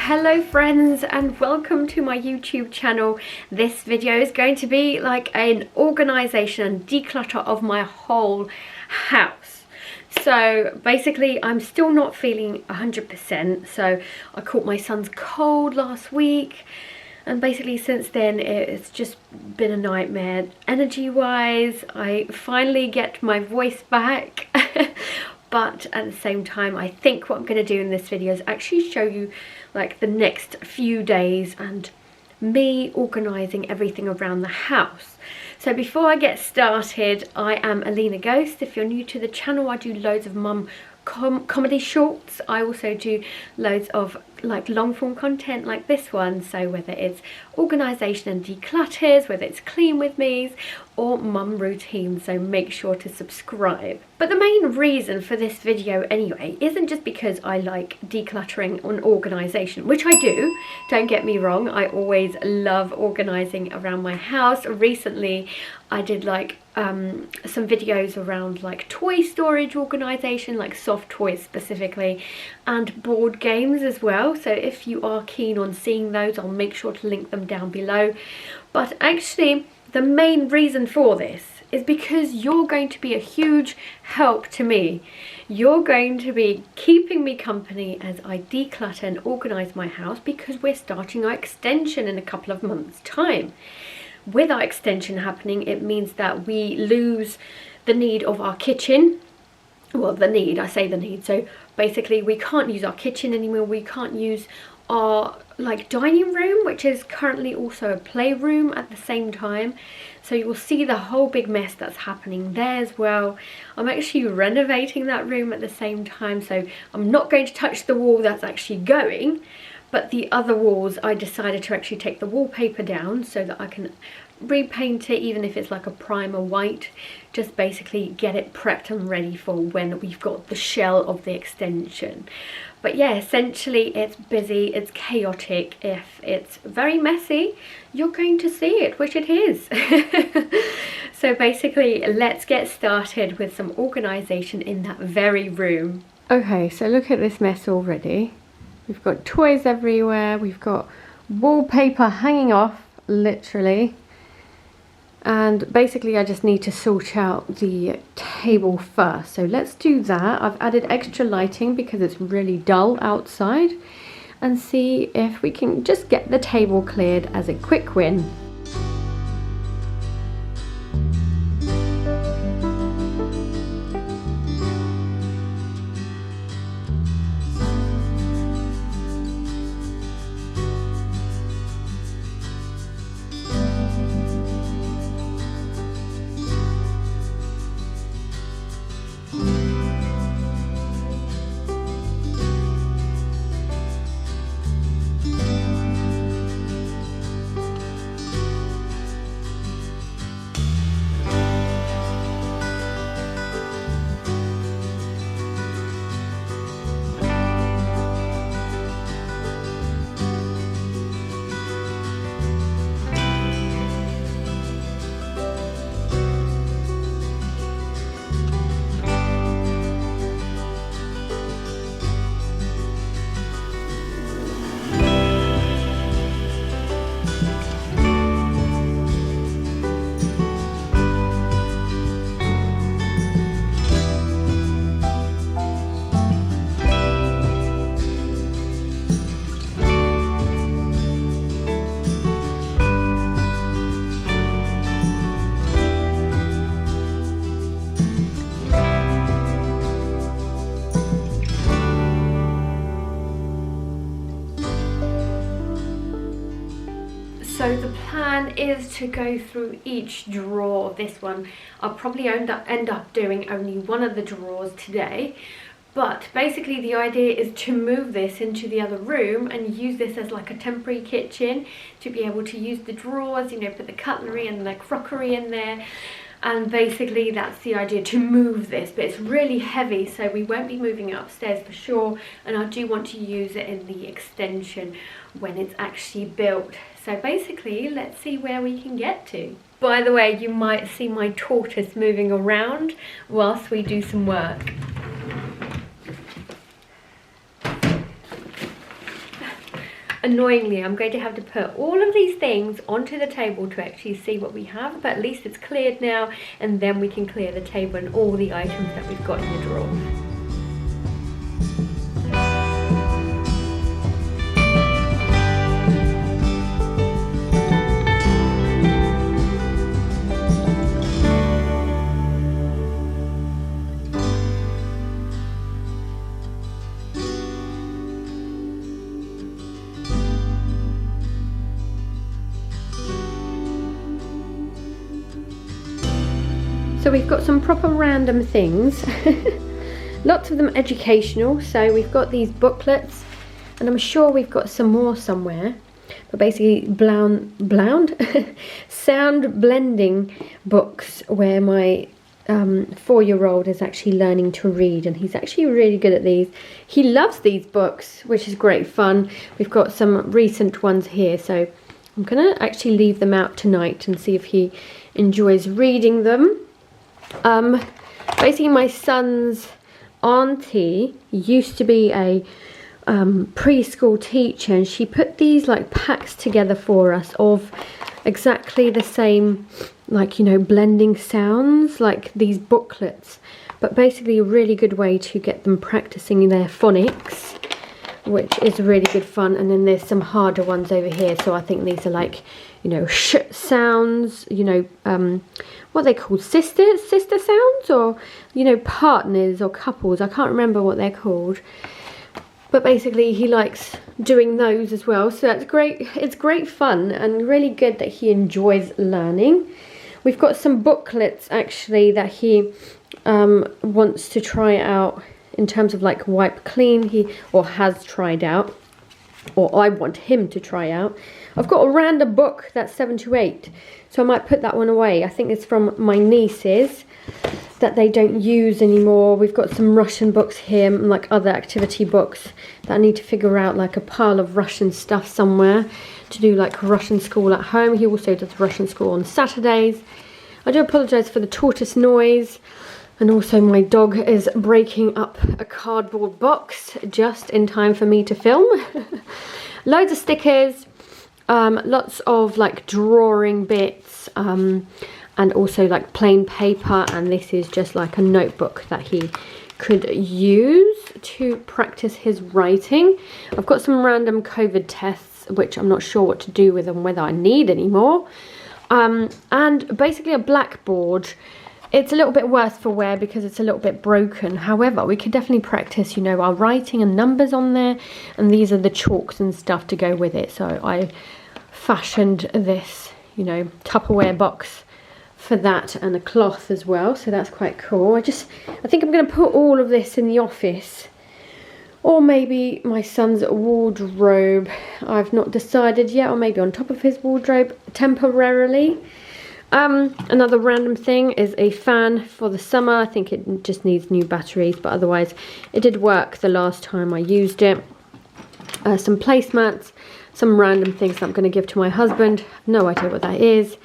Hello friends, and welcome to my YouTube channel. This video is going to be like an organisation and declutter of my whole house. So basically I'm still not feeling 100%, so I caught my son's cold last week, and basically since then it's just been a nightmare energy wise. I finally get my voice back but at the same time I think what I'm going to do in this video is actually show you like the next few days and me organising everything around the house. So before I get started, I am Alina Ghost. If you're new to the channel, I do loads of mum comedy shorts. I also do loads of like long form content like this one, so whether it's organisation and declutters, whether it's clean with me's or mum routines, so make sure to subscribe. But the main reason for this video anyway isn't just because I like decluttering and organisation, which I do, don't get me wrong, I always love organising around my house. Recently I did like some videos around like toy storage organisation, like soft toys specifically, and board games as well, so if you are keen on seeing those I'll make sure to link them down below. But actually the main reason for this is because you're going to be a huge help to me. You're going to be keeping me company as I declutter and organise my house, because we're starting our extension in a couple of months' time. With our extension happening, it means that we lose the need of our kitchen. Well, I say the need, so basically we can't use our kitchen anymore, we can't use our like dining room, which is currently also a playroom at the same time. So you will see the whole big mess that's happening there as well. I'm actually renovating that room at the same time, so I'm not going to touch the wall that's actually going, but the other walls I decided to actually take the wallpaper down so that I can repaint it, even if it's like a primer white, just basically get it prepped and ready for when we've got the shell of the extension. But yeah, essentially it's busy, it's chaotic. If it's very messy, you're going to see it, which it is. So basically let's get started with some organisation in that very room. Okay, so look at this mess already. We've got toys everywhere, we've got wallpaper hanging off, literally. And basically I just need to sort out the table first. So let's do that. I've added extra lighting because it's really dull outside, and see if we can just get the table cleared as a quick win. So the plan is to go through each drawer of this one. I'll probably end up doing only one of the drawers today, but basically the idea is to move this into the other room and use this as like a temporary kitchen, to be able to use the drawers, you know, put the cutlery and the crockery in there. And basically that's the idea, to move this, but it's really heavy, so we won't be moving it upstairs for sure, and I do want to use it in the extension when it's actually built. So basically let's see where we can get to. By the way, you might see my tortoise moving around whilst we do some work. annoyingly, I'm going to have to put all of these things onto the table to actually see what we have, but at least it's cleared now, and then we can clear the table and all the items that we've got in the drawer. So we've got some proper random things, lots of them educational. So we've got these booklets, and I'm sure we've got some more somewhere, but basically sound blending books where my 4-year-old is actually learning to read, and he's actually really good at these. He loves these books, which is great fun. We've got some recent ones here, so I'm gonna actually leave them out tonight and see if he enjoys reading them. Basically my son's auntie used to be a preschool teacher, and she put these like packs together for us of exactly the same, like, you know, blending sounds, like these booklets, but basically a really good way to get them practicing their phonics, which is really good fun. And then there's some harder ones over here, so I think these are like, you know, sh sounds, you know, what they called, sister sounds, or, you know, partners or couples. I can't remember what they're called, but basically he likes doing those as well, so that's great. It's great fun and really good that he enjoys learning. We've got some booklets actually that he wants to try out in terms of like wipe clean, or has tried out, or I want him to try out. I've got a random book that's 7 to 8, so I might put that one away. I think it's from my nieces that they don't use anymore. We've got some Russian books here, and like other activity books that I need to figure out, like a pile of Russian stuff somewhere to do like Russian school at home. He also does Russian school on Saturdays. I do apologise for the tortoise noise, and also my dog is breaking up a cardboard box just in time for me to film. Loads of stickers, lots of like drawing bits, and also like plain paper, and this is just like a notebook that he could use to practice his writing. I've got some random COVID tests, which I'm not sure what to do with them, whether I need any more. And basically a blackboard. It's a little bit worse for wear because it's a little bit broken. However, we could definitely practice, you know, our writing and numbers on there, and these are the chalks and stuff to go with it. So I fashioned this, you know, Tupperware box for that, and a cloth as well, so that's quite cool. I think I'm going to put all of this in the office, or maybe my son's wardrobe. I've not decided yet, or maybe on top of his wardrobe temporarily. Another random thing is a fan for the summer. I think it just needs new batteries, but otherwise it did work the last time I used it. Some placemats, some random things that I'm going to give to my husband. No idea what that is.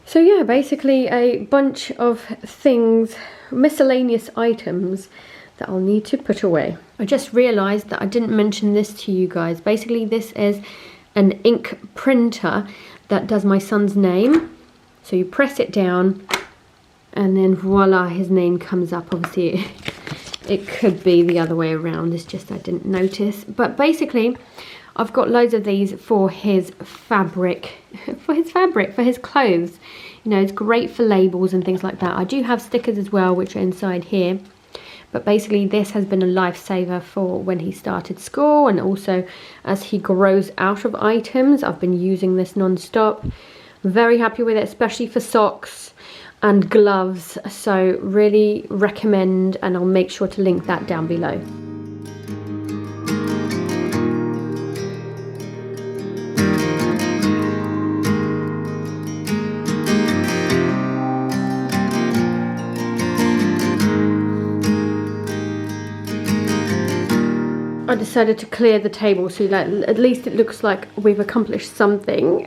So yeah, basically a bunch of things, miscellaneous items that I'll need to put away. I just realised that I didn't mention this to you guys. Basically this is an ink printer that does my son's name. So you press it down and then voila, his name comes up. Obviously it could be the other way around, it's just I didn't notice. But basically I've got loads of these for his fabric, for his clothes. You know, it's great for labels and things like that. I do have stickers as well, which are inside here. But basically this has been a lifesaver for when he started school, and also as he grows out of items. I've been using this non-stop. Very happy with it, especially for socks and gloves. So really recommend, and I'll make sure to link that down below. I decided to clear the table so that at least it looks like we've accomplished something.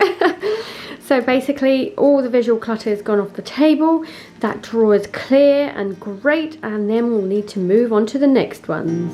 So basically all the visual clutter has gone off the table. That drawer is clear and great, and then we'll need to move on to the next ones.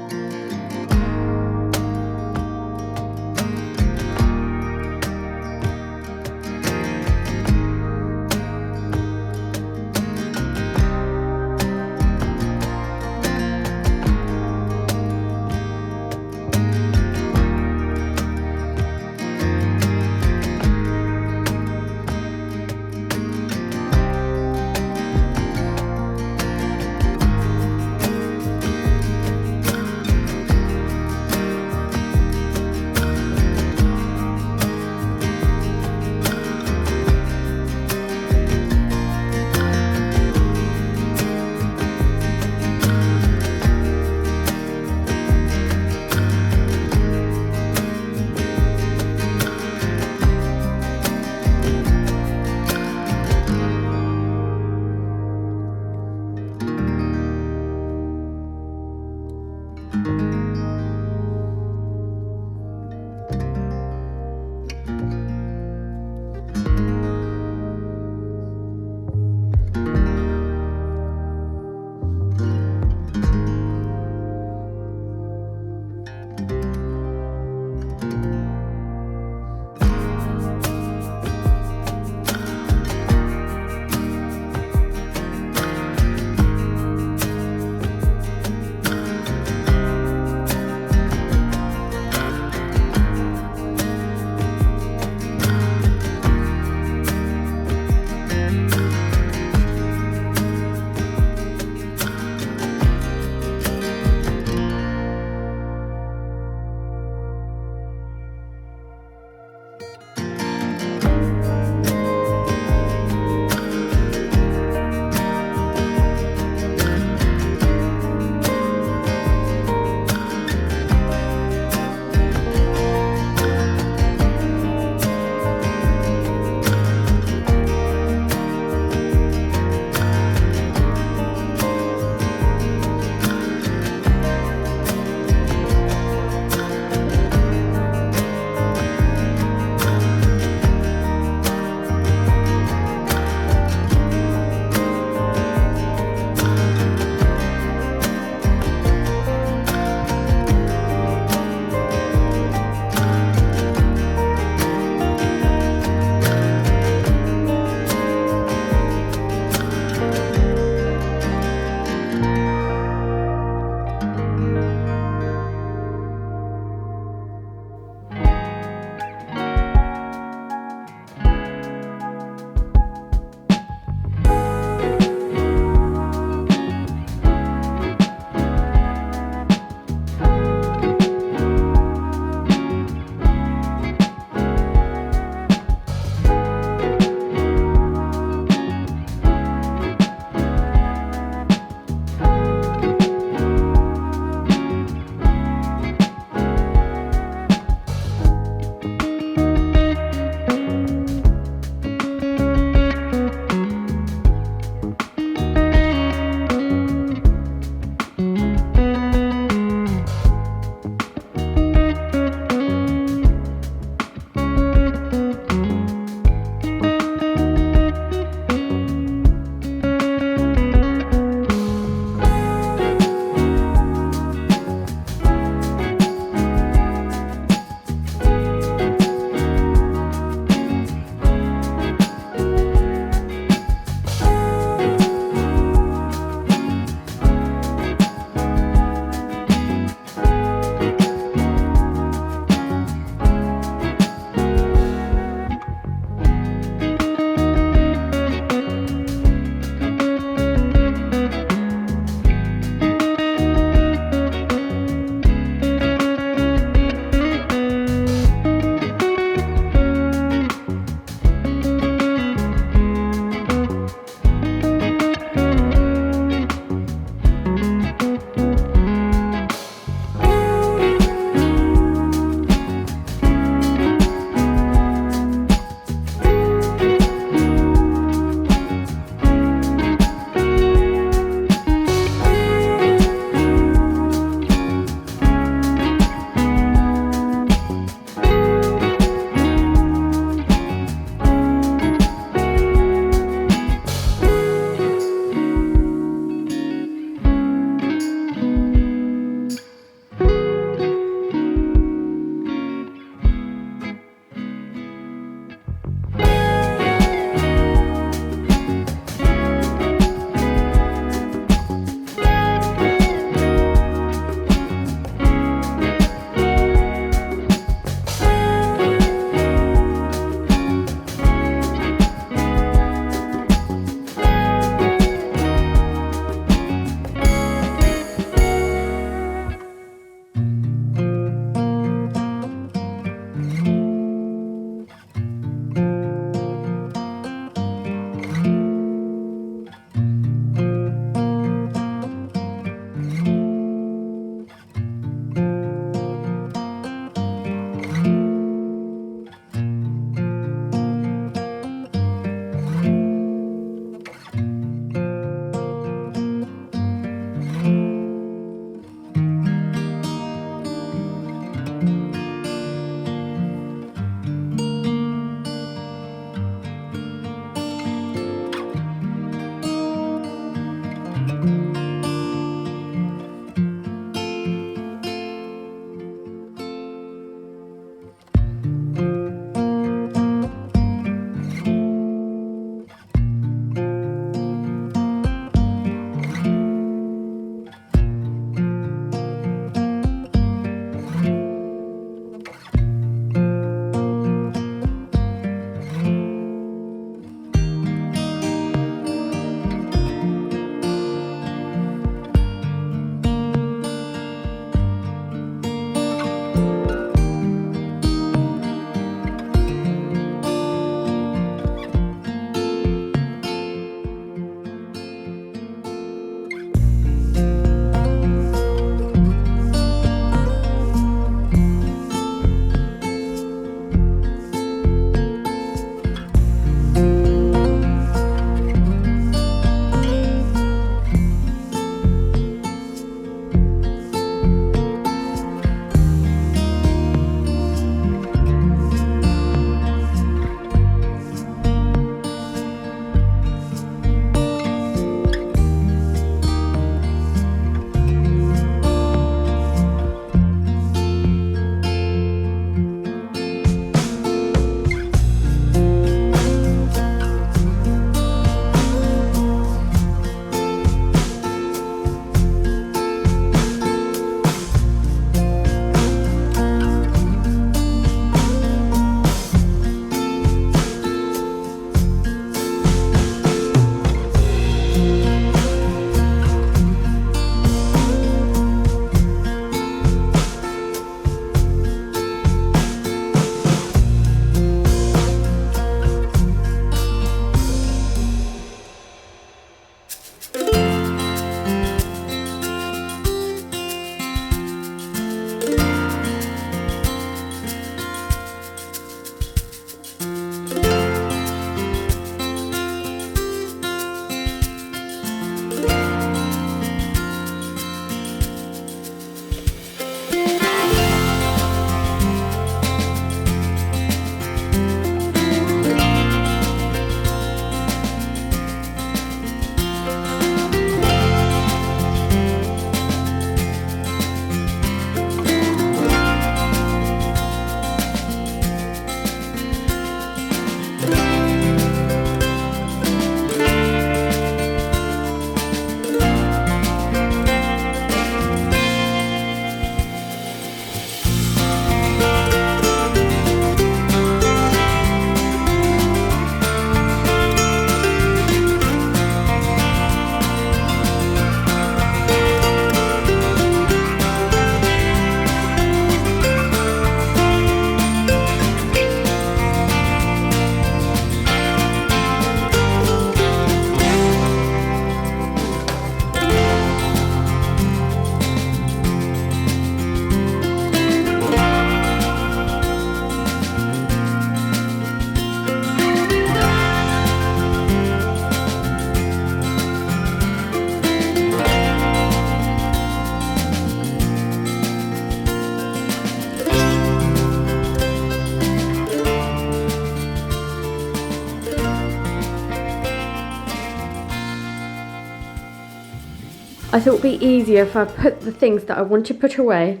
I thought it would be easier if I put the things that I want to put away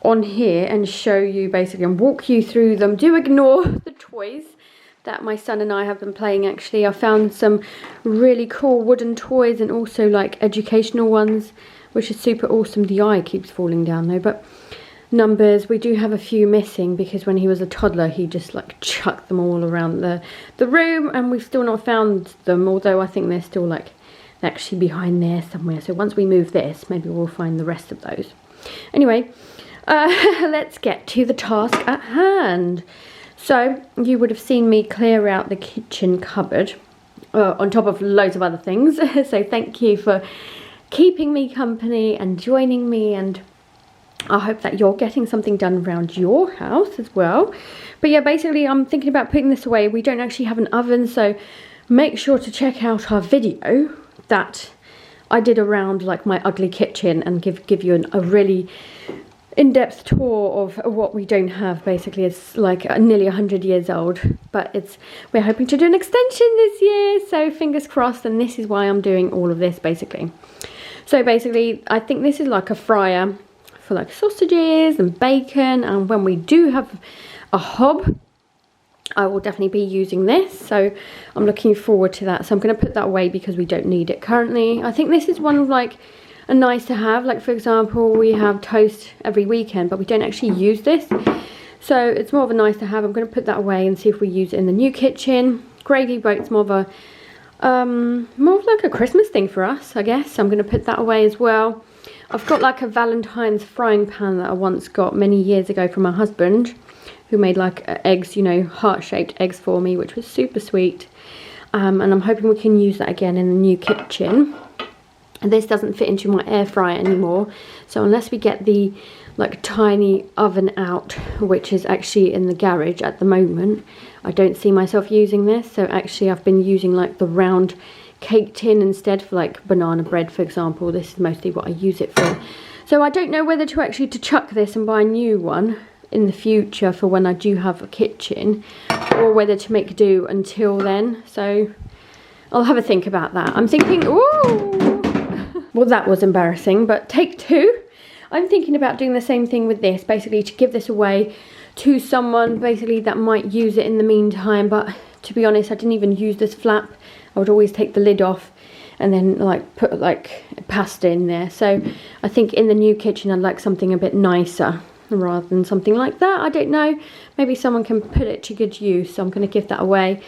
on here and show you basically and walk you through them. Do ignore the toys that my son and I have been playing. Actually, I found some really cool wooden toys and also like educational ones, which is super awesome. The eye keeps falling down though, but numbers, we do have a few missing because when he was a toddler he just like chucked them all around the room, and we've still not found them, although I think they're still like actually behind there somewhere. So once we move this, maybe we'll find the rest of those. Anyway, let's get to the task at hand. So you would have seen me clear out the kitchen cupboard on top of loads of other things. So thank you for keeping me company and joining me, and I hope that you're getting something done around your house as well. But yeah, basically I'm thinking about putting this away. We don't actually have an oven, so make sure to check out our video that I did around like my ugly kitchen and give you a really in-depth tour of what we don't have. Basically it's like nearly 100 years old, but we're hoping to do an extension this year, so fingers crossed. And this is why I'm doing all of this basically. So basically I think this is like a fryer for like sausages and bacon, and when we do have a hob I will definitely be using this, so I'm looking forward to that. So I'm going to put that away because we don't need it currently. I think this is one of like a nice to have, like for example we have toast every weekend but we don't actually use this, so it's more of a nice to have. I'm going to put that away and see if we use it in the new kitchen. Gravy boat's more of like a Christmas thing for us, I guess. So I'm going to put that away as well. I've got like a Valentine's frying pan that I once got many years ago from my husband, who made like eggs, you know, heart-shaped eggs for me, which was super sweet. And I'm hoping we can use that again in the new kitchen. And this doesn't fit into my air fryer anymore, so unless we get the like tiny oven out, which is actually in the garage at the moment, I don't see myself using this. So actually I've been using like the round cake tin instead for like banana bread, for example. This is mostly what I use it for. So I don't know whether to actually chuck this and buy a new one in the future for when I do have a kitchen, or whether to make do until then. So I'll have a think about that. I'm thinking, ooh, well that was embarrassing, but take two. I'm thinking about doing the same thing with this, basically to give this away to someone basically that might use it in the meantime. But to be honest, I didn't even use this flap. I would always take the lid off and then like put like pasta in there. So I think in the new kitchen I'd like something a bit nicer rather than something like that. I don't know, maybe someone can put it to good use, so I'm going to give that away.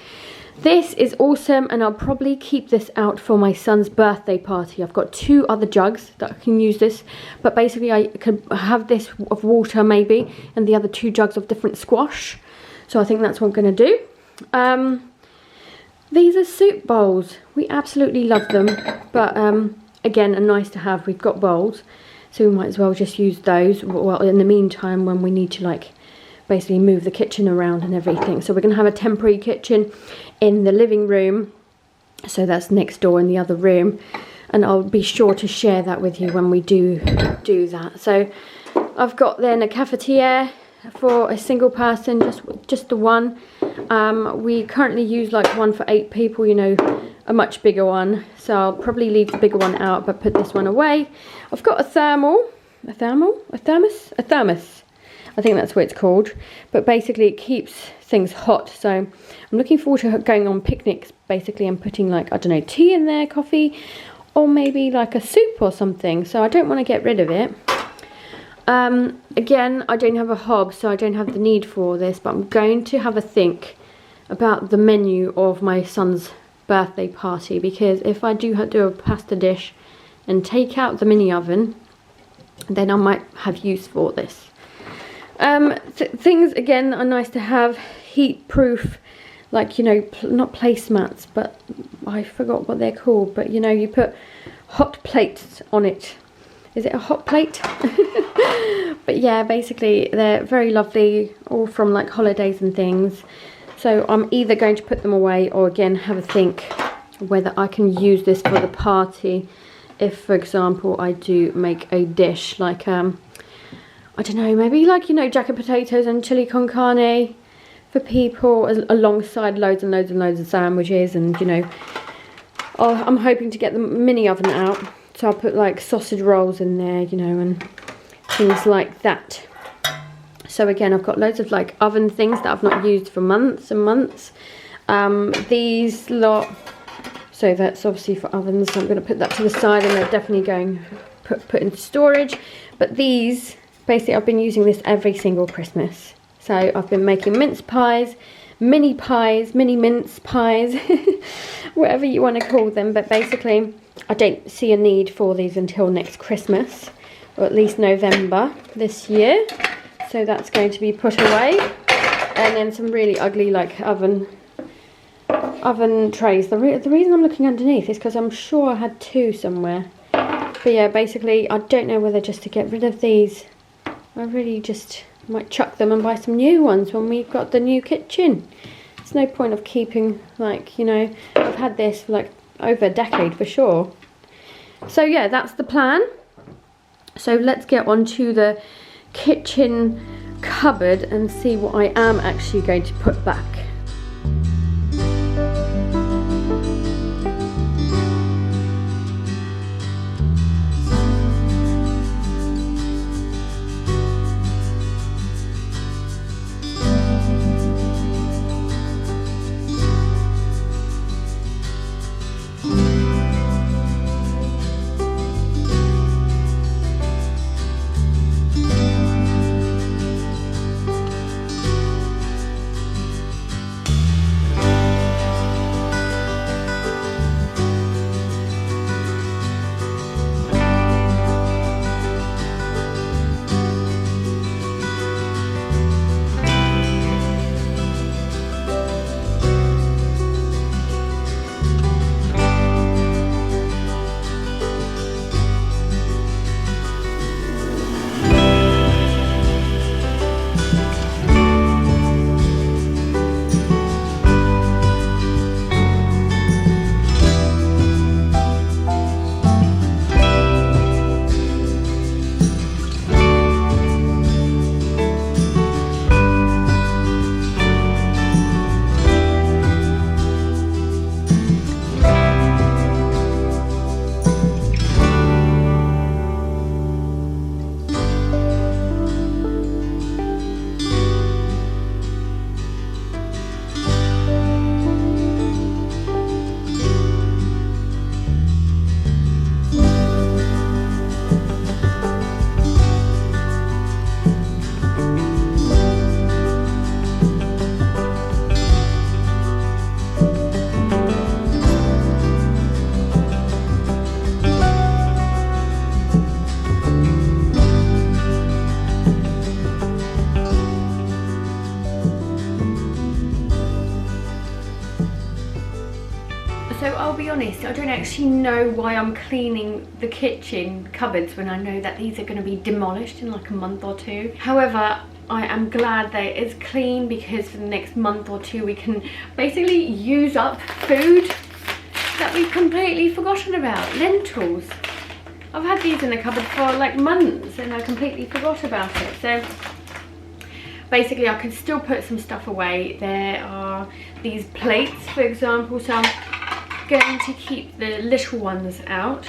This is awesome, and I'll probably keep this out for my son's birthday party. I've got two other jugs that I can use this, but basically I could have this of water maybe and the other two jugs of different squash. So I think that's what I'm going to do. These are soup bowls. We absolutely love them, but again, a nice to have. We've got bowls, so we might as well just use those. Well, in the meantime, when we need to like basically move the kitchen around and everything. So we're going to have a temporary kitchen in the living room. So that's next door in the other room, and I'll be sure to share that with you when we do that. So I've got then a cafetiere for a single person, just the one. We currently use like one for 8 people, you know, a much bigger one. So I'll probably leave the bigger one out, but put this one away. I've got a thermos. I think that's what it's called. But basically it keeps things hot. So I'm looking forward to going on picnics basically and putting like, I don't know, tea in there, coffee, or maybe like a soup or something. So I don't want to get rid of it. Again, I don't have a hob, so I don't have the need for this, but I'm going to have a think about the menu of my son's birthday party, because if I do a pasta dish and take out the mini oven, then I might have use for this. Things again are nice to have, heat proof, like, you know, not placemats, but I forgot what they're called, but you know, you put hot plates on it. Is it a hot plate? But yeah, basically they're very lovely, all from like holidays and things. So I'm either going to put them away or again have a think whether I can use this for the party. If, for example, I do make a dish like, I don't know, maybe like, you know, jacket potatoes and chili con carne for people, alongside loads and loads and loads of sandwiches. And, you know, I'm hoping to get the mini oven out So I'll put like sausage rolls in there, you know, and things like that. So again, I've got loads of like oven things that I've not used for months and months. These lot, so that's obviously for ovens, so I'm going to put that to the side, and they're definitely going put into storage. But these, basically I've been using this every single Christmas. So I've been making mince pies, mini mince pies, whatever you want to call them. But basically I don't see a need for these until next Christmas, or at least November this year. So that's going to be put away. And then some really ugly like oven trays. The reason I'm looking underneath is because I'm sure I had two somewhere. But yeah, basically I don't know whether just to get rid of these. I really just might chuck them and buy some new ones when we've got the new kitchen. There's no point of keeping, like, you know, I've had this for like over a decade for sure. So yeah, that's the plan. So let's get on to the kitchen cupboard and see what I am actually going to put back. So I'll be honest, I don't actually know why I'm cleaning the kitchen cupboards when I know that these are going to be demolished in like a month or two. However, I am glad that it is clean, because for the next month or two we can basically use up food that we've completely forgotten about. Lentils. I've had these in the cupboard for like months and I completely forgot about it. So basically I can still put some stuff away. There are these plates, for example, so I'm going to keep the little ones out.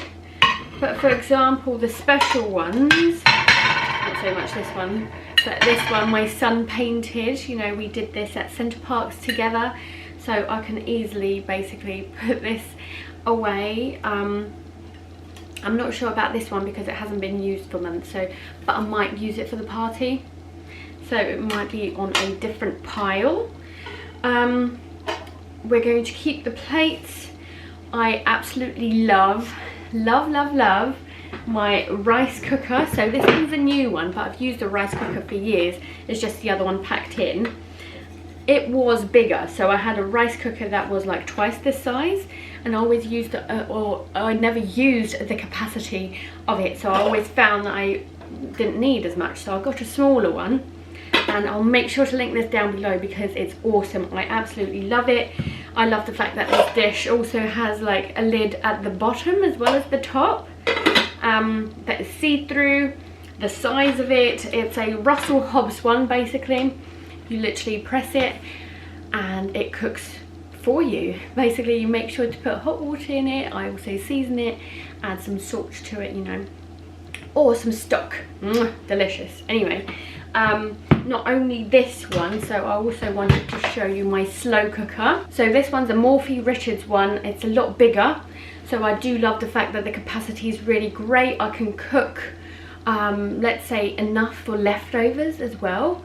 But for example, the special ones, not so much this one, but this one my son painted. You know, we did this at Centre Parks together, so I can easily basically put this away. I'm not sure about this one because it hasn't been used for months, so but I might use it for the party, so it might be on a different pile. We're going to keep the plates. I absolutely love my rice cooker. So this one's a new one, but I've used a rice cooker for years. It's just the other one packed in. It was bigger, so I had a rice cooker that was like twice this size, and I always used I never used the capacity of it, so I always found that I didn't need as much, so I got a smaller one, and I'll make sure to link this down below because it's awesome. I absolutely love it. I love the fact that this dish also has like a lid at the bottom as well as the top that is see-through. The size of it, it's a Russell Hobbs one basically. You literally press it and it cooks for you. Basically, you make sure to put hot water in it. I also season it, add some salt to it, you know, or some stock. Delicious. Anyway, not only this one, so I also wanted to show you my slow cooker. So this one's a Morphy Richards one. It's a lot bigger, so I do love the fact that the capacity is really great. I can cook, let's say, enough for leftovers as well.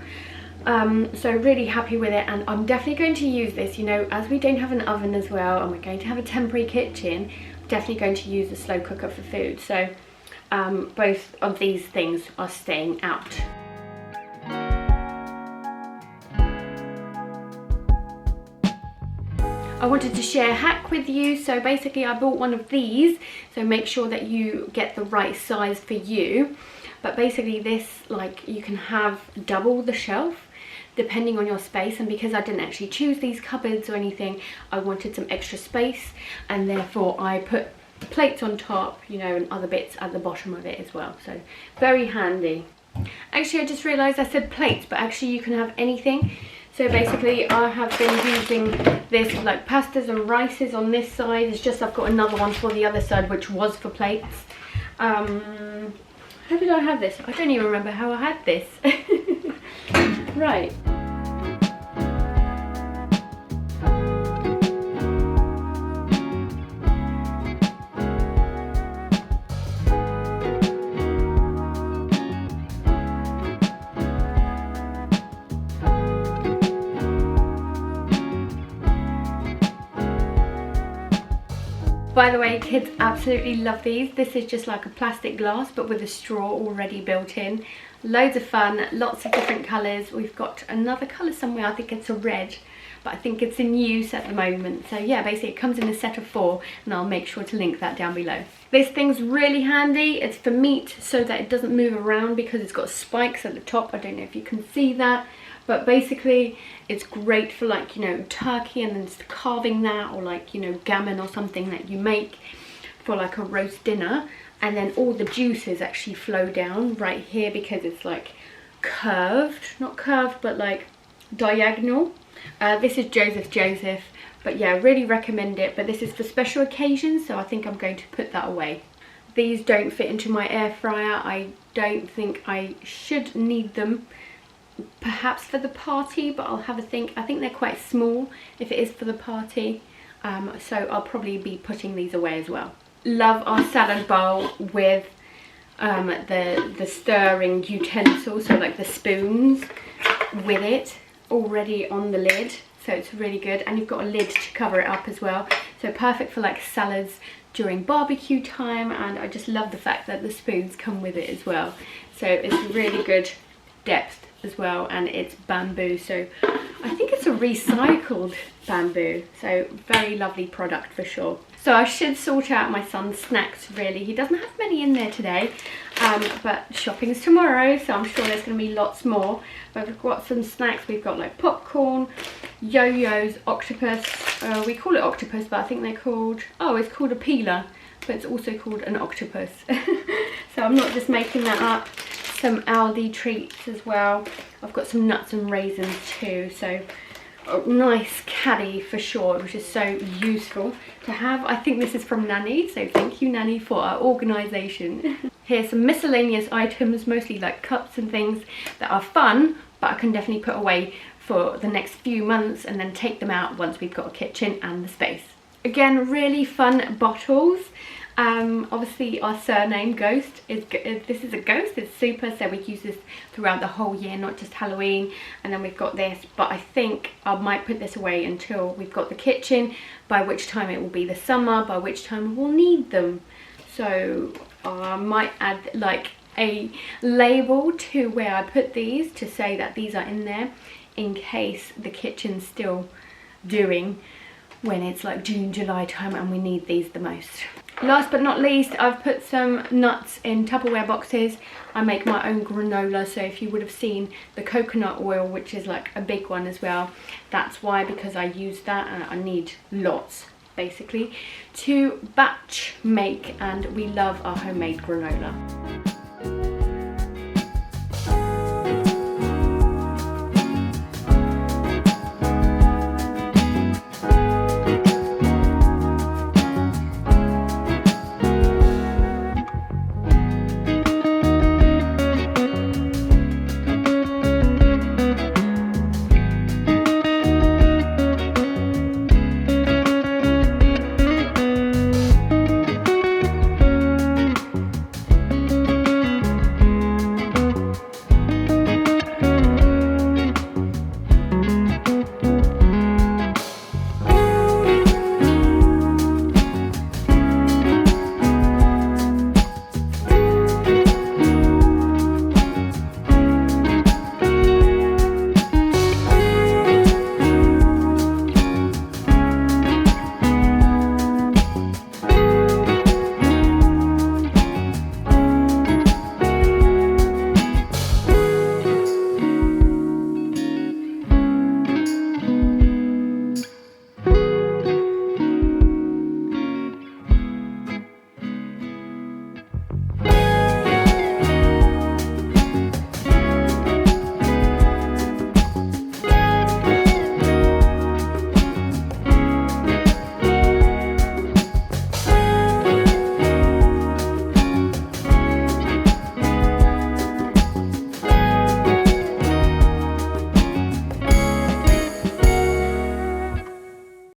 So really happy with it, and I'm definitely going to use this, you know, as we don't have an oven as well and we're going to have a temporary kitchen. I'm definitely going to use the slow cooker for food. So both of these things are staying out. I wanted to share a hack with you. So basically I bought one of these, so make sure that you get the right size for you. But basically this, like, you can have double the shelf depending on your space, and because I didn't actually choose these cupboards or anything, I wanted some extra space, and therefore I put plates on top, you know, and other bits at the bottom of it as well. So very handy. Actually, I just realized I said plates, but actually you can have anything. So basically I have been using this like pastas and rices on this side. It's just I've got another one for the other side which was for plates. How did I have this? I don't even remember how I had this. Right. By the way, kids absolutely love these. This is just like a plastic glass but with a straw already built in. Loads of fun, lots of different colours. We've got another colour somewhere, I think it's a red, but I think it's in use at the moment. So yeah, basically it comes in a set of 4, and I'll make sure to link that down below. This thing's really handy. It's for meat so that it doesn't move around because it's got spikes at the top. I don't know if you can see that. But basically it's great for, like, you know, turkey and then carving that, or like, you know, gammon or something that you make for like a roast dinner. And then all the juices actually flow down right here because it's like curved, not curved, but like diagonal. This is Joseph, but yeah, really recommend it. But this is for special occasions, so I think I'm going to put that away. These don't fit into my air fryer. I don't think I should need them. Perhaps for the party, but I'll have a think. I think they're quite small if it is for the party, so I'll probably be putting these away as well. Love our salad bowl with the stirring utensils, so like the spoons with it already on the lid, so it's really good. And you've got a lid to cover it up as well, so perfect for like salads during barbecue time. And I just love the fact that the spoons come with it as well, so it's really good depth as well. And it's bamboo, so I think it's a recycled bamboo, so very lovely product for sure. So I should sort out my son's snacks really. He doesn't have many in there today, but shopping's tomorrow, so I'm sure there's going to be lots more. But we've got some snacks. We've got like popcorn, yo-yos, octopus. We call it octopus, but I think they're called, oh, it's called a peeler, but it's also called an octopus. So I'm not just making that up. Some Aldi treats as well. I've got some nuts and raisins too, so a nice caddy for sure, which is so useful to have. I think this is from Nanny, so thank you Nanny for our organisation. Here's some miscellaneous items, mostly like cups and things that are fun, but I can definitely put away for the next few months and then take them out once we've got a kitchen and the space. Again, really fun bottles. Obviously our surname Ghost is, this is a ghost, it's super, so we use this throughout the whole year, not just Halloween. And then we've got this, but I think I might put this away until we've got the kitchen, by which time it will be the summer, by which time we'll need them. So I might add like a label to where I put these to say that these are in there in case the kitchen's still doing when it's like June, July time and we need these the most. Last but not least, I've put some nuts in Tupperware boxes. I make my own granola, so if you would have seen the coconut oil, which is like a big one as well, that's why, because I use that and I need lots basically to batch make, and we love our homemade granola.